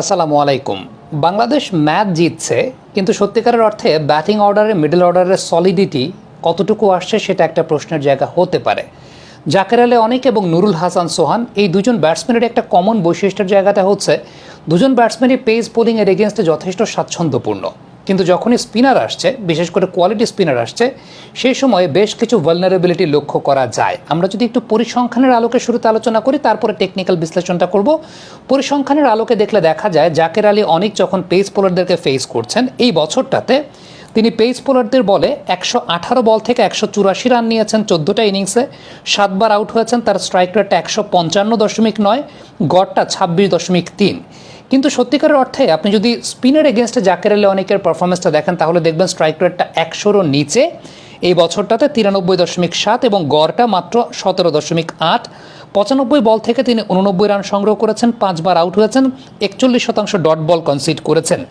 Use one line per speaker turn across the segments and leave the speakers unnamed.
আসসালামু আলাইকুম। বাংলাদেশ ম্যাচ জিতছে, কিন্তু সত্যিকারের অর্থে ব্যাটিং অর্ডারে মিডল অর্ডারের সলিডিটি কতটুকু আসছে সেটা একটা প্রশ্নের জায়গা হতে পারে। জাকের আলী অনেক এবং নুরুল হাসান সোহান এই দুজন ব্যাটসম্যানের একটা কমন বৈশিষ্ট্যের জায়গাটা হচ্ছে দুজন ব্যাটসম্যানই পেস বোলিংয়ের এগেনস্টে যথেষ্ট স্বাচ্ছন্দ্যপূর্ণ, কিন্তু যখনই স্পিনার আসছে, বিশেষ করে কোয়ালিটি স্পিনার আসছে, সেই সময়ে বেশ কিছু ভালনারেবিলিটি লক্ষ্য করা যায়। আমরা যদি একটু পরিসংখ্যানের আলোকে শুরুতে আলোচনা করি, তারপরে টেকনিক্যাল বিশ্লেষণটা করব। পরিসংখ্যানের আলোকে দেখলে দেখা যায় জাকের আলী অনেক যখন পেস বোলারদেরকে ফেস করছেন এই বছরটাতে তিনি পেস বোলারদের বলে 118 বল থেকে 184 রান নিয়েছেন 14টা ইনিংসে, 7 বার আউট হয়েছেন। তার স্ট্রাইক রেটটা 155.9, গড়টা 26.3। কিন্তু সত্যিকারের অর্থে আপনি যদি স্পিনের এগেনস্টে জাকের আলী অনেকের পারফরমেন্সটা দেখেন তাহলে দেখবেন স্ট্রাইক রেটটা 100-রও নিচে এই বছরটাতে, 93.7, এবং গড়টা মাত্র 17.8। 95 বল থেকে তিনি 89 রান সংগ্রহ করেছেন, 5 বার আউট হয়েছেন, 41% ডট বল কনসিড করেছেন।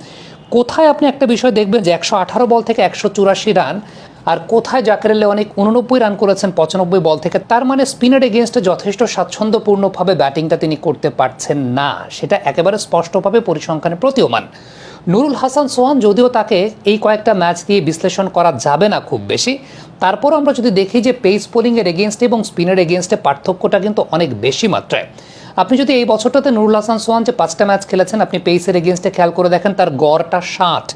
কোথায় আপনি একটা বিষয় দেখবেন যে 118 বল থেকে 184 রান, আর কোথায় জাকের আলী অনেক 89 রান করেছেন 95 বল থেকে। তার মানে স্পিনের এগেনস্টে যথেষ্ট স্বাচ্ছন্দ্যপূর্ণভাবে ব্যাটিংটা তিনি করতে পারছেন না, সেটা একেবারে স্পষ্টভাবে পরিসংখ্যানে প্রতীয়মান। নুরুল হাসান সোহান, যদিও তাকে এই কয়েকটা ম্যাচ দিয়ে বিশ্লেষণ করা যাবে না খুব বেশি, তারপর আমরা যদি দেখি যে পেস বোলিংয়ের এগেনস্টে এবং স্পিনের এগেনস্টে পার্থক্যটা কিন্তু অনেক বেশি মাত্রায়। আপনি যদি এই বছরটাতে নুরুল হাসান সোহান যে 5টা ম্যাচ খেলেছেন, আপনি পেসের এগেনস্টে খেয়াল করে দেখেন তার গড়টা 60।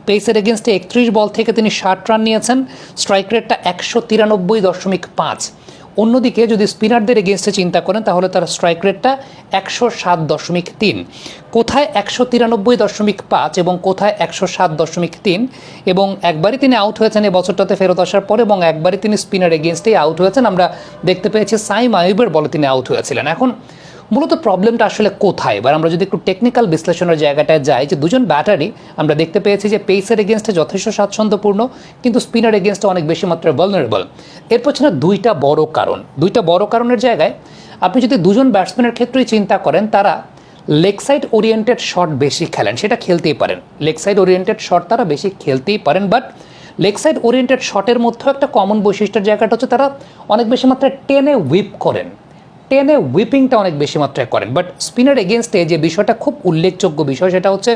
পেসের এগেনস্টে 31 বল থেকে তিনি 60 রান নিয়েছেন, স্ট্রাইক রেটটা 193.5। অন্যদিকে যদি স্পিনারদের এগেনস্টে চিন্তা করেন তাহলে তার স্ট্রাইক রেটটা 107.3। কোথায় 193.5 এবং কোথায় 107.3, এবং একবারই তিনি আউট হয়েছেন এই বছরটাতে ফেরত আসার পর, এবং একবারই তিনি স্পিনার এগেনস্টেই আউট হয়েছেন। আমরা দেখতে পেয়েছি সাইম আইয়ুবের বলে তিনি আউট হয়েছিলেন। এখন মূলত প্রবলেমটা আসলে কোথায়? এবার আমরা যদি একটু টেকনিক্যাল বিশ্লেষণের জায়গাটায় যাই, যে দুজন ব্যাটারই আমরা দেখতে পেয়েছি যে পেসের এগেনস্টে যথেষ্ট স্বাচ্ছন্দ্যপূর্ণ, কিন্তু স্পিনার এগেনস্টে অনেক বেশি মাত্রায় ভালনারেবল। এর পেছনে দুইটা বড় কারণের জায়গায় আপনি যদি দুজন ব্যাটসম্যানের ক্ষেত্রেই চিন্তা করেন, তারা লেগ সাইড ওরিয়েন্টেড শট বেশি খেলেন, সেটা খেলতেই পারেন। লেগ সাইড ওরিয়েন্টেড শট তারা বেশি খেলতেই পারেন, বাট লেগ সাইড ওরিয়েন্টেড শটের মধ্যেও একটা কমন বৈশিষ্ট্যের জায়গাটা হচ্ছে তারা অনেক বেশি মাত্রায় টেনে হুইপ করেন, টেনে হুইপিংটা অনেক বেশি মাত্রায় করেন। বাট স্পিনার এগেনস্টে যে বিষয়টা খুব উল্লেখযোগ্য বিষয়, সেটা হচ্ছে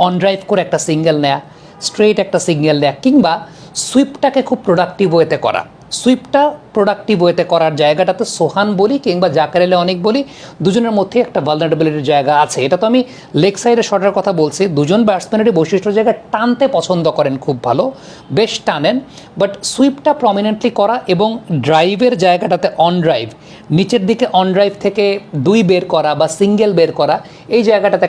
অন ড্রাইভ করে একটা সিঙ্গেল নেয়া, স্ট্রেট একটা সিঙ্গেল নেয়া, কিংবা সুইপটাকে খুব প্রোডাক্টিভ ওয়েতে করা। সুইপটা প্রোডাক্টিভ ওয়েতে করার জায়গাটাতে সোহান বলি কিংবা জাকের আলী অনেক বলি, দুজনের মধ্যে একটা ভালনারেবিলিটির জায়গা আছে। এটা তো আমি লেগ সাইডের শটের কথা বলছি। দুজন ব্যাটসম্যানেরই বৈশিষ্ট্য জায়গায় টানতে পছন্দ করেন খুব ভালো, বেশ টানেন, বাট সুইপটা প্রমিনেন্টলি করা এবং ড্রাইভের জায়গাটাতে অন ড্রাইভ, নিচের দিকে অন ড্রাইভ থেকে 2 বের করা বা সিঙ্গেল বের করা, এই জায়গাটাতে